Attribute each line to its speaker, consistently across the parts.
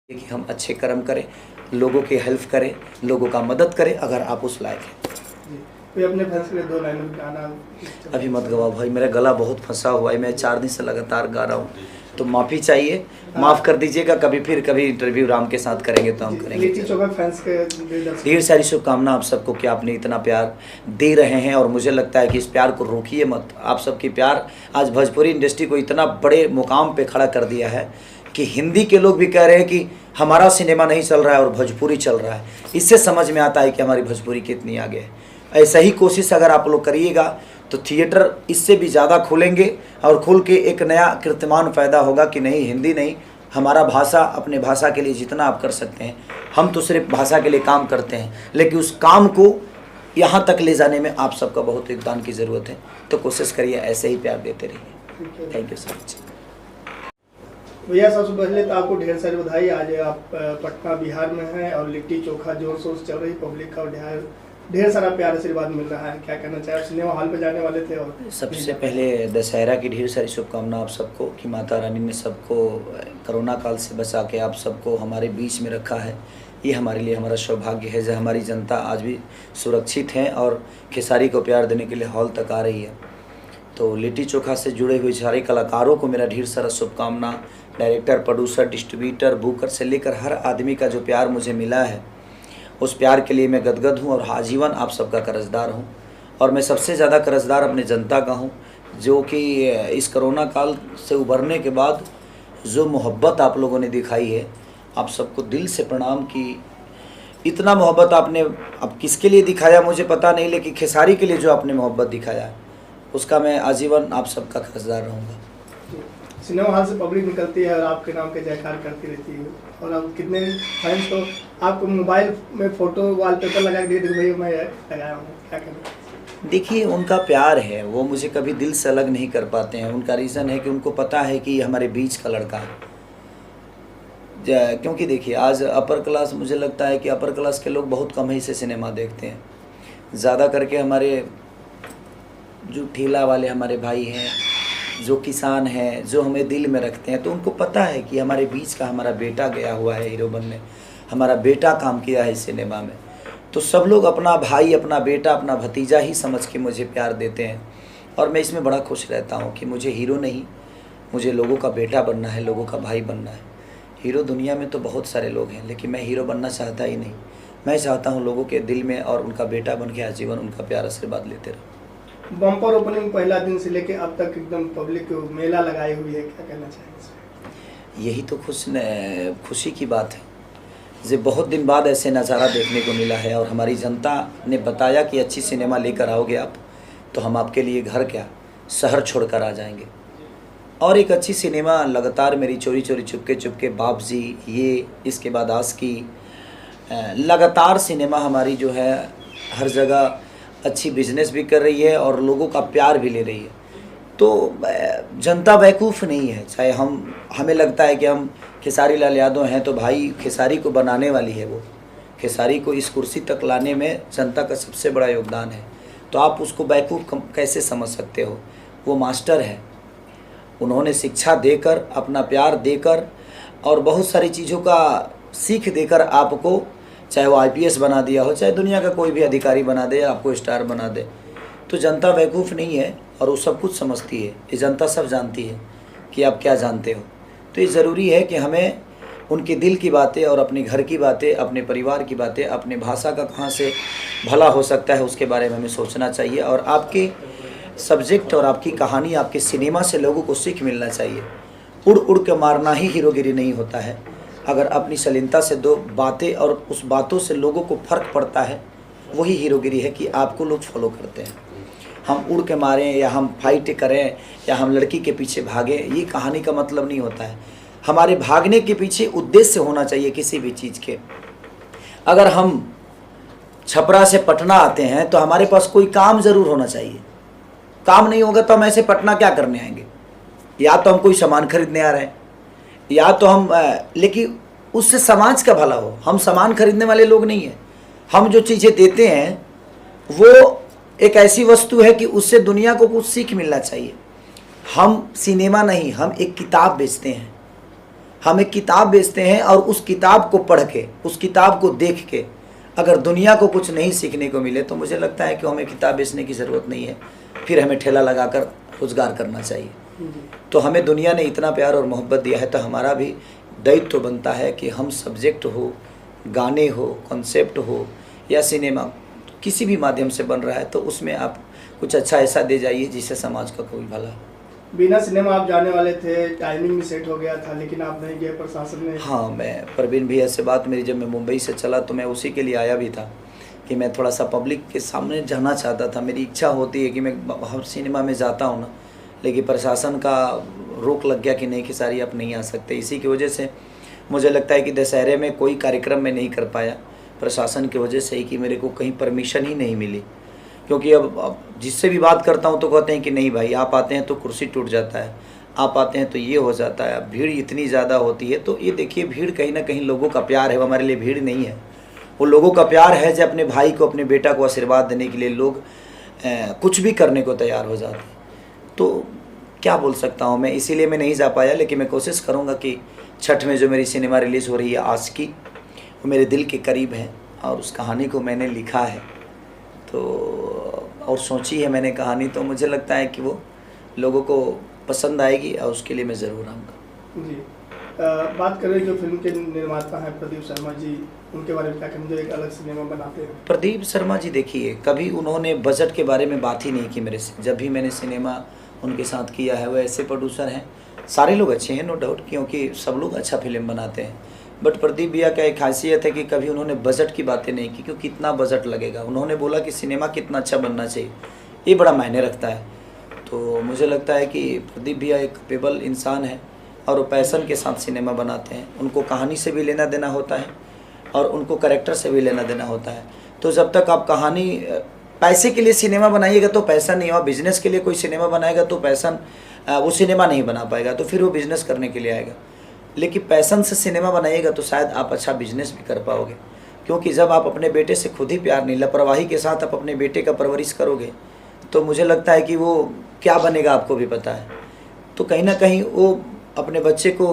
Speaker 1: कि हम अच्छे कर्म करें, लोगों की हेल्प करें, लोगों का मदद करें अगर आप उस लायक हैं।
Speaker 2: कोई अपने फैंस के लिए 2 लाइन में गाना
Speaker 1: अभी मत गवाओ भाई, मेरा गला बहुत फंसा हुआ है, मैं 4 दिन से लगातार गा रहा हूँ, तो माफ़ी चाहिए, माफ़ कर दीजिएगा। कभी इंटरव्यू राम के साथ करेंगे तो हम करेंगे।
Speaker 2: लिट्टी चोखा फैंस के
Speaker 1: ढेर सारी शुभकामना आप सबको कि आपने इतना प्यार दे रहे हैं, और मुझे लगता है कि इस प्यार को रोकिए मत। आप सबकी प्यार आज भोजपुरी इंडस्ट्री को इतना बड़े मुकाम पे खड़ा कर दिया है कि हिंदी के लोग भी कह रहे हैं कि हमारा सिनेमा नहीं चल रहा है और भोजपुरी चल रहा है। इससे समझ में आता है कि हमारी भोजपुरी कितनी आगे है। ऐसा ही कोशिश अगर आप लोग करिएगा तो थिएटर इससे भी ज़्यादा खुलेंगे, और खुल के एक नया कीर्तिमान पैदा होगा कि नहीं, हिंदी नहीं, हमारा भाषा, अपने भाषा के लिए जितना आप कर सकते हैं। हम तो सिर्फ भाषा के लिए काम करते हैं, लेकिन उस काम को यहाँ तक ले जाने में आप सबका बहुत योगदान की ज़रूरत है। तो कोशिश करिए, ऐसे ही प्यार देते रहिए। थैंक यू सो मच
Speaker 2: भैया। सबसे पहले तो आपको ढेर सारी बधाई। आज आप पटना बिहार में हैं और लिट्टी चोखा जोर शोर से चल रही, पब्लिक का ढेर सारा प्यार आशीर्वाद मिल रहा है। क्या कहना चाहिए? सिनेमा हॉल पे जाने वाले थे। और
Speaker 1: सबसे पहले दशहरा की ढेर सारी शुभकामना आप सबको कि माता रानी ने सबको कोरोना काल से बचा के आप सबको हमारे बीच में रखा है। ये हमारे लिए हमारा सौभाग्य है जो हमारी जनता आज भी सुरक्षित है और खेसारी को प्यार देने के लिए हॉल तक आ रही है। तो लिट्टी चोखा से जुड़े हुए सारे कलाकारों को मेरा ढेर सारा शुभकामना। डायरेक्टर, प्रोड्यूसर, डिस्ट्रीब्यूटर, बुकर से लेकर हर आदमी का जो प्यार मुझे मिला है, उस प्यार के लिए मैं गदगद हूँ और आजीवन आप सबका कर्जदार हूँ। और मैं सबसे ज़्यादा कर्जदार अपने जनता का हूँ, जो कि इस कोरोना काल से उभरने के बाद जो मोहब्बत आप लोगों ने दिखाई है, आप सबको दिल से प्रणाम। कि इतना मोहब्बत आपने अब किसके लिए दिखाया मुझे पता नहीं, लेकिन खेसारी के लिए जो आपने मोहब्बत दिखाया उसका मैं आजीवन आप सबका कर्जदार रहूँगा।
Speaker 2: सिनेमा हॉल से पब्लिक निकलती है और आपके नाम के जयकार करती रहती है, और अब कितने फैंस तो आपको मोबाइल में फ़ोटो वॉलपेपर लगा के दे भाई मैं लगाया हूँ। क्या कहना?
Speaker 1: देखिए, उनका प्यार है, वो मुझे कभी दिल से अलग नहीं कर पाते हैं। उनका रीज़न है कि उनको पता है कि हमारे बीच का लड़का है। क्योंकि देखिए, आज अपर क्लास, मुझे लगता है कि अपर क्लास के लोग बहुत कम ही से सिनेमा देखते हैं। ज़्यादा करके हमारे जो ठेला वाले हमारे भाई हैं, जो किसान हैं, जो हमें दिल में रखते हैं, तो उनको पता है कि हमारे बीच का हमारा बेटा गया हुआ है हीरो बनने, हमारा बेटा काम किया है सिनेमा में। तो सब लोग अपना भाई, अपना बेटा, अपना भतीजा ही समझ के मुझे प्यार देते हैं, और मैं इसमें बड़ा खुश रहता हूँ कि मुझे हीरो नहीं, मुझे लोगों का बेटा बनना है, लोगों का भाई बनना है। हीरो दुनिया में तो बहुत सारे लोग हैं, लेकिन मैं हीरो बनना चाहता ही नहीं। मैं चाहता हूँ लोगों के दिल में और उनका बेटा बन के आजीवन उनका प्यार आशीर्वाद लेते रहूँ।
Speaker 2: बम्पर ओपनिंग पहला दिन से लेके अब तक एकदम पब्लिक मेला लगाई हुई है। क्या कहना चाहिए?
Speaker 1: यही तो खुशी की बात है जो बहुत दिन बाद ऐसे नज़ारा देखने को मिला है, और हमारी जनता ने बताया कि अच्छी सिनेमा लेकर आओगे आप तो हम आपके लिए घर क्या शहर छोड़कर आ जाएंगे। और एक अच्छी सिनेमा लगातार मेरी चोरी चोरी चुपके चुपके, बाप जी, ये, इसके बाद आस्की, लगातार सिनेमा हमारी जो है हर जगह अच्छी बिजनेस भी कर रही है और लोगों का प्यार भी ले रही है। तो जनता बेवकूफ़ नहीं है। चाहे हमें लगता है कि हम खेसारी लाल यादव हैं, तो भाई खेसारी को बनाने वाली है वो। खेसारी को इस कुर्सी तक लाने में जनता का सबसे बड़ा योगदान है। तो आप उसको बेवकूफ़ कैसे समझ सकते हो? वो मास्टर है, उन्होंने शिक्षा देकर, अपना प्यार देकर और बहुत सारी चीज़ों का सीख देकर आपको, चाहे वो IPS बना दिया हो, चाहे दुनिया का कोई भी अधिकारी बना दे, आपको स्टार बना दे। तो जनता बेवकूफ़ नहीं है और वो सब कुछ समझती है। ये जनता सब जानती है कि आप क्या जानते हो। तो ये ज़रूरी है कि हमें उनके दिल की बातें और अपने घर की बातें, अपने परिवार की बातें, अपने भाषा का कहाँ से भला हो सकता है उसके बारे में हमें सोचना चाहिए। और आपके सब्जेक्ट और आपकी कहानी, आपके सिनेमा से लोगों को सीख मिलना चाहिए। उड़ उड़ के मारना ही हीरोगिरी नहीं होता है। अगर अपनी शालीनता से 2 बातें और उस बातों से लोगों को फ़र्क पड़ता है, वही हीरोगिरी है कि आपको लोग फॉलो करते हैं। हम उड़ के मारें या हम फाइट करें या हम लड़की के पीछे भागें, ये कहानी का मतलब नहीं होता है। हमारे भागने के पीछे उद्देश्य होना चाहिए किसी भी चीज़ के। अगर हम छपरा से पटना आते हैं तो हमारे पास कोई काम ज़रूर होना चाहिए। काम नहीं होगा तो हम ऐसे पटना क्या करने आएंगे? या तो हम कोई सामान खरीदने आ रहे हैं, या तो हम लेकिन उससे समाज का भला हो। हम सामान खरीदने वाले लोग नहीं हैं। हम जो चीज़ें देते हैं वो एक ऐसी वस्तु है कि उससे दुनिया को कुछ सीख मिलना चाहिए। हम सिनेमा नहीं, हम एक किताब बेचते हैं। हम एक किताब बेचते हैं और उस किताब को पढ़ के, उस किताब को देख के अगर दुनिया को कुछ नहीं सीखने को मिले तो मुझे लगता है कि हमें किताब बेचने की ज़रूरत नहीं है, फिर हमें ठेला लगाकर रोज़गार करना चाहिए। तो हमें दुनिया ने इतना प्यार और मोहब्बत दिया है, तो हमारा भी दायित्व तो बनता है कि हम सब्जेक्ट हो, गाने हो, कॉन्सेप्ट हो या सिनेमा किसी भी माध्यम से बन रहा है तो उसमें आप कुछ अच्छा ऐसा दे जाइए जिससे समाज का कोई भला हो।
Speaker 2: बिना सिनेमा आप जाने वाले थे, टाइमिंग भी सेट हो गया था, लेकिन आप नहीं गए, प्रशासन ने।
Speaker 1: हाँ, मैं प्रवीण भैया से बात मेरी, जब मैं मुंबई से चला तो मैं उसी के लिए आया भी था कि मैं थोड़ा सा पब्लिक के सामने जाना चाहता था। मेरी इच्छा होती है कि मैं हर सिनेमा में जाता हूँ ना, लेकिन प्रशासन का रोक लग गया कि नहीं कि सारी आप नहीं आ सकते। इसी की वजह से मुझे लगता है कि दशहरे में कोई कार्यक्रम मैं नहीं कर पाया, प्रशासन की वजह से ही, कि मेरे को कहीं परमिशन ही नहीं मिली। क्योंकि अब जिससे भी बात करता हूँ तो कहते हैं कि नहीं भाई, आप आते हैं तो कुर्सी टूट जाता है, आप आते हैं तो ये हो जाता है, भीड़ इतनी ज़्यादा होती है। तो ये देखिए, भीड़ कहीं ना कहीं लोगों का प्यार है, वो हमारे लिए भीड़ नहीं है, वो लोगों का प्यार है जो अपने भाई को, अपने बेटा को आशीर्वाद देने के लिए लोग कुछ भी करने को तैयार हो जाते हैं। तो क्या बोल सकता हूँ मैं, इसीलिए मैं नहीं जा पाया। लेकिन मैं कोशिश करूँगा कि छठ में जो मेरी सिनेमा रिलीज़ हो रही है आशिकी, वो मेरे दिल के करीब है और उस कहानी को मैंने लिखा है तो और सोची है मैंने कहानी, तो मुझे लगता है कि वो लोगों को पसंद आएगी और उसके लिए मैं ज़रूर आऊँगा।
Speaker 2: जी, बात करें जो फिल्म के निर्माता हैं प्रदीप शर्मा जी, उनके बारे में क्या कहें, जो एक अलग सिनेमा बनाते हैं?
Speaker 1: प्रदीप शर्मा जी, देखिए, कभी उन्होंने बजट के बारे में बात ही नहीं की मेरे से। जब भी मैंने सिनेमा उनके साथ किया है, वो ऐसे प्रोड्यूसर हैं, सारे लोग अच्छे हैं नो डाउट, क्योंकि सब लोग अच्छा फिल्म बनाते हैं, बट प्रदीप भैया का एक खासियत है कि कभी उन्होंने बजट की बातें नहीं की, क्योंकि कितना बजट लगेगा। उन्होंने बोला कि सिनेमा कितना अच्छा बनना चाहिए, ये बड़ा मायने रखता है। तो मुझे लगता है कि प्रदीप भैया एक कैपेबल इंसान है और वो पैसन के साथ सिनेमा बनाते हैं। उनको कहानी से भी लेना देना होता है और उनको कैरेक्टर से भी लेना देना होता है। तो जब तक आप कहानी, पैसे के लिए सिनेमा बनाइएगा तो पैसा नहीं, और बिजनेस के लिए कोई सिनेमा बनाएगा तो पैसन, वो सिनेमा नहीं बना पाएगा, तो फिर वो बिजनेस करने के लिए आएगा। लेकिन पैसन से सिनेमा बनाइएगा तो शायद आप अच्छा बिजनेस भी कर पाओगे, क्योंकि जब आप अपने बेटे से खुद ही प्यार नहीं, लापरवाही के साथ आप अपने बेटे का परवरिश करोगे तो मुझे लगता है कि वो क्या बनेगा आपको भी पता है। तो कहीं ना कहीं वो अपने बच्चे को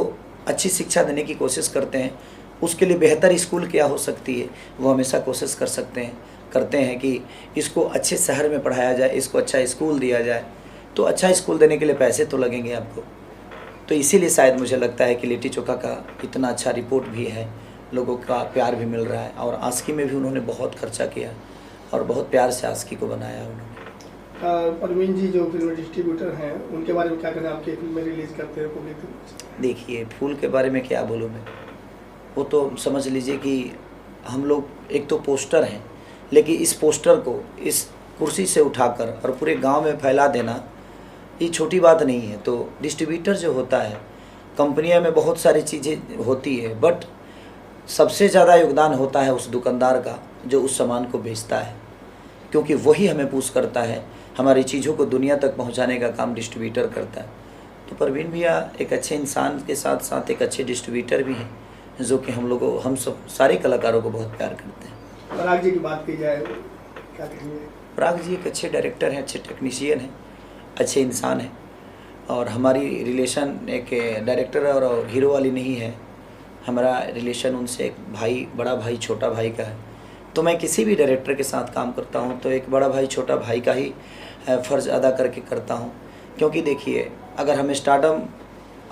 Speaker 1: अच्छी शिक्षा देने की कोशिश करते हैं, उसके लिए बेहतर स्कूल क्या हो सकती है वो हमेशा कोशिश करते हैं कि इसको अच्छे शहर में पढ़ाया जाए, इसको अच्छा स्कूल दिया जाए। तो अच्छा स्कूल देने के लिए पैसे तो लगेंगे आपको, तो इसीलिए शायद मुझे लगता है कि लिट्टी चोखा का इतना अच्छा रिपोर्ट भी है, लोगों का प्यार भी मिल रहा है, और आशिकी में भी उन्होंने बहुत खर्चा किया और बहुत प्यार से आशिकी को बनाया उन्होंने।
Speaker 2: परवीन जी जो फिल्म डिस्ट्रीब्यूटर हैं, उनके बारे में क्या कहना, आपकी फिल्में रिलीज़ करते हैं पब्लिक?
Speaker 1: देखिए, फूल के बारे में क्या बोलूँ मैं, वो तो समझ लीजिए कि हम लोग एक तो पोस्टर हैं, लेकिन इस पोस्टर को इस कुर्सी से उठाकर और पूरे गांव में फैला देना ये छोटी बात नहीं है। तो डिस्ट्रीब्यूटर जो होता है, कंपनियां में बहुत सारी चीज़ें होती है, बट सबसे ज़्यादा योगदान होता है उस दुकानदार का जो उस सामान को बेचता है, क्योंकि वही हमें पुश करता है, हमारी चीज़ों को दुनिया तक पहुंचाने का काम डिस्ट्रीब्यूटर करता है। तो परवीन भैया एक अच्छे इंसान के साथ साथ एक अच्छे डिस्ट्रीब्यूटर भी हैं, जो कि हम सब सारे कलाकारों को बहुत प्यार करते हैं।
Speaker 2: पराग जी की बात की जाए, क्या कहेंगे?
Speaker 1: पराग जी एक अच्छे डायरेक्टर हैं, अच्छे टेक्नीशियन हैं, अच्छे इंसान हैं, और हमारी रिलेशन एक डायरेक्टर और हीरो वाली नहीं है। हमारा रिलेशन उनसे एक भाई, बड़ा भाई छोटा भाई का है। तो मैं किसी भी डायरेक्टर के साथ काम करता हूँ तो एक बड़ा भाई छोटा भाई का ही फ़र्ज़ अदा करके करता हूँ, क्योंकि देखिए, अगर हम स्टारडम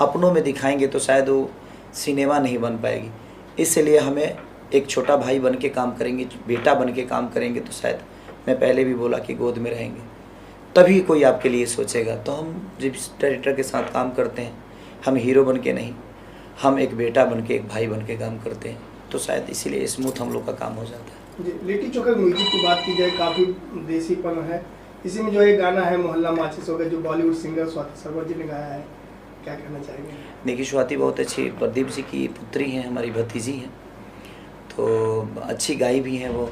Speaker 1: अपनों में दिखाएंगे तो शायद वो सिनेमा नहीं बन पाएगी। इसलिए हमें एक छोटा भाई बन के काम करेंगे, बेटा बन के काम करेंगे तो शायद, मैं पहले भी बोला कि गोद में रहेंगे, तभी कोई आपके लिए सोचेगा। तो हम जिस डायरेक्टर के साथ काम करते हैं, हम हीरो बन के नहीं, हम एक बेटा बन के, एक भाई बन के काम करते हैं, तो शायद इसीलिए स्मूथ हम लोग का काम हो जाता है।
Speaker 2: जी, लिट्टी चोखा म्यूजिक की बात की जाए, काफ़ी देसीपन है इसी में। जो एक गाना है मोहल्ला माचिस हो गया, जो बॉलीवुड सिंगर स्वाति शर्मा जी ने गाया है, क्या कहना चाहेंगे?
Speaker 1: देखिए, स्वाति बहुत अच्छी, प्रदीप जी की पुत्री हैं, हमारी भतीजी हैं, तो अच्छी गाई भी हैं वो।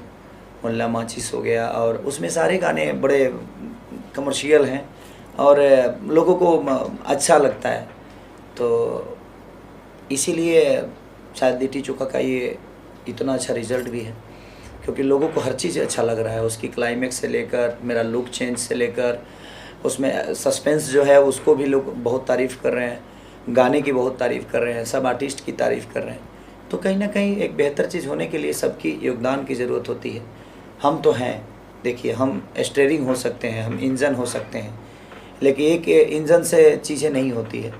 Speaker 1: मोहल्ला माचिस हो गया, और उसमें सारे गाने बड़े कमर्शियल हैं और लोगों को अच्छा लगता है, तो इसीलिए शायद लिट्टी चोखा का ये इतना अच्छा रिज़ल्ट भी है, क्योंकि लोगों को हर चीज़ अच्छा लग रहा है। उसकी क्लाइमेक्स से लेकर, मेरा लुक चेंज से लेकर, उसमें सस्पेंस जो है उसको भी लोग बहुत तारीफ़ कर रहे हैं। गाने की बहुत तारीफ़ कर रहे हैं, सब आर्टिस्ट की तारीफ़ कर रहे हैं। तो कहीं ना कहीं एक बेहतर चीज़ होने के लिए सबकी योगदान की ज़रूरत होती है। हम तो हैं, देखिए हम स्टीयरिंग हो सकते हैं, हम इंजन हो सकते हैं, लेकिन एक इंजन से चीज़ें नहीं होती है,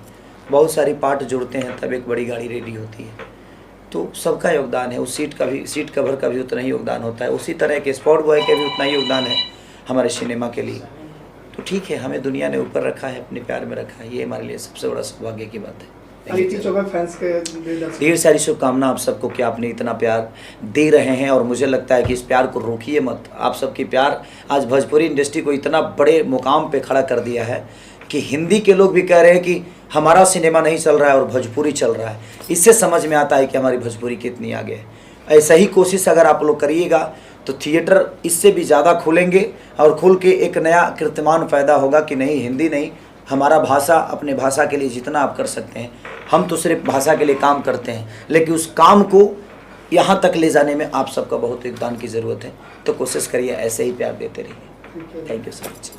Speaker 1: बहुत सारी पार्ट जुड़ते हैं तब एक बड़ी गाड़ी रेडी होती है। तो सबका योगदान है, उस सीट कवर का भी उतना ही योगदान होता है, उसी तरह के स्पॉट बॉय के भी उतना ही योगदान है हमारे सिनेमा के लिए। तो ठीक है, हमें दुनिया ने ऊपर रखा है, अपने प्यार में रखा है, ये हमारे लिए सबसे बड़ा सौभाग्य की बात है।
Speaker 2: लिट्टी चोखा फैंस के
Speaker 1: ढेर सारी शुभकामना आप सबको कि आपने इतना प्यार दे रहे हैं, और मुझे लगता है कि इस प्यार को रोकिए मत। आप सबकी प्यार आज भोजपुरी इंडस्ट्री को इतना बड़े मुकाम पे खड़ा कर दिया है कि हिंदी के लोग भी कह रहे हैं कि हमारा सिनेमा नहीं चल रहा है और भोजपुरी चल रहा है। इससे समझ में आता है कि हमारी भोजपुरी कितनी आगे है। ऐसा ही कोशिश अगर आप लोग करिएगा तो थिएटर इससे भी ज़्यादा खुलेंगे, और खुल के एक नया कीर्तिमान पैदा होगा कि नहीं, हिंदी नहीं, हमारा भाषा, अपने भाषा के लिए जितना आप कर सकते हैं। हम तो सिर्फ भाषा के लिए काम करते हैं, लेकिन उस काम को यहाँ तक ले जाने में आप सबका बहुत योगदान की ज़रूरत है। तो कोशिश करिए, ऐसे ही प्यार देते रहिए। Thank you so much.